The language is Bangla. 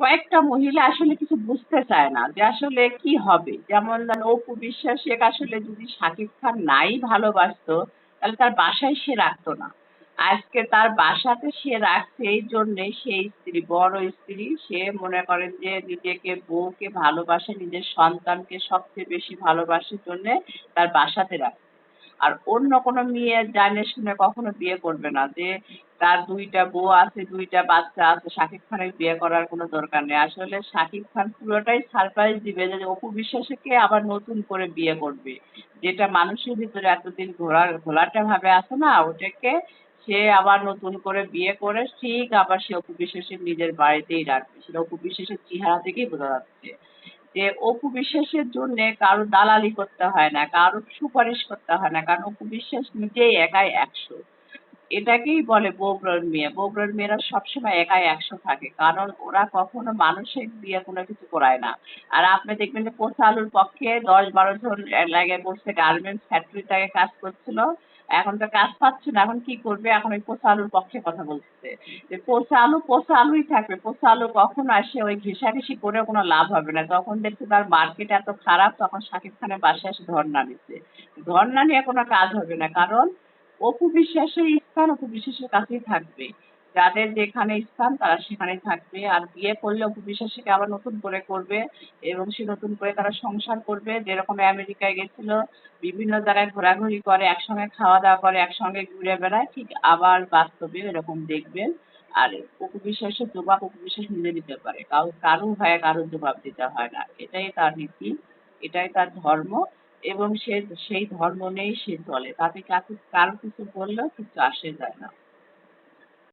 কয়েকটা মহিলা আসলে কিছু বুঝতে চায় না যে আসলে কি হবে। যেমন ধরেন অপু বিশ্বাস আসলে যদি শাকিব খান নাই ভালোবাসতো তাহলে তার বাসায় সে রাখতো না। আজকে তার বাসাতে সে রাখছে এই জন্যে সেই স্ত্রী বড় স্ত্রী সে মনে করেন যে নিজেকে বউকে ভালোবাসে নিজের সন্তানকে সবচেয়ে বেশি ভালোবাসার জন্যে তার বাসাতে রাখছে। আর অন্য কোনো মেয়ে জানে শুনে কখনো বিয়ে করবে না যে তার ২টা বউ আছে, ২টা বাচ্চা আছে, শাকিব খানের বিয়ে করার কোনো দরকার নেই। আসলে শাকিব খান পুরোটাই সারপ্রাইজ দিবে যে অপু বিশ্বাসকে আবার নতুন করে বিয়ে করবে। যেটা মানুষের ভিতরে এতদিন ঘোলাটে ভাবে আছে না ওটাকে সে আবার নতুন করে বিয়ে করে ঠিক আবার সে অপু বিশ্বাসের নিজের বাড়িতেই রাখবে। সেটা অপু বিশ্বাসের চেহারা থেকেই বোঝা যাচ্ছে। যে অপু বিশ্বাসের জন্য কারো দালালি করতে হয় না, কারো সুপারিশ করতে হয় না, কারণ অপু বিশ্বাস নিজেই একাই ১০০। এটাকেই বলে বগুড়ার মেয়ে। বগুড়ার মেয়েরা সবসময় একাই ১০০ থাকে। কারণ ওরা কখনো মানুষের দিয়ে কোনো কিছু করায় না। আর আপনি দেখবেন যে পচা আলুর পক্ষে ১০-১২ জন লাগে বসে গার্মেন্টস ফ্যাক্টরিতে আগে কাজ করছিল। এখন তো কাজ পাচ্ছে না। এখন কি করবে? এখন ওই পচা আলুর পক্ষে কথা বলতেছে। যে পচা আলুই থাকবে। পচা আলু কখনো আসে ওই ঘেঁষাঘেঁষি করে কোনো লাভ হবে না। যখন দেখছে তার মার্কেট এত খারাপ তখন শাকিব খানের বাসায় এসে ধর্ণা দিচ্ছে। ধর্ণা নিয়ে কোনো কাজ হবে না। কারণ অপু বিশ্বাসের স্থান অপু বিশ্বাসের কাছেই থাকবে। যাদের যেখানে স্থান তারা সেখানেই থাকবে। আর বিয়ে করলে অপু বিশ্বাসকে আবার নতুন করে করবে এবং সে নতুন করে তারা সংসার করবে। যেরকম আমেরিকায় গেছিল, বিভিন্ন জায়গায় ঘোরাঘুরি করে, একসঙ্গে খাওয়া দাওয়া করে, একসঙ্গে ঘুরে বেড়ায়, ঠিক আবার বাস্তবে এরকম দেখবেন। আর অপু বিশ্বাসের জবাব অপু বিশ্বাস নিজে দিতে পারে। কারো ভয়ে কারো জবাব দিতে হয় না। এটাই তার নীতি, এটাই তার ধর্ম এবং সে সেই ধর্ম নিয়েই সে চলে। তাতে কারো কিছু বললেও কিছু আসে যায় না।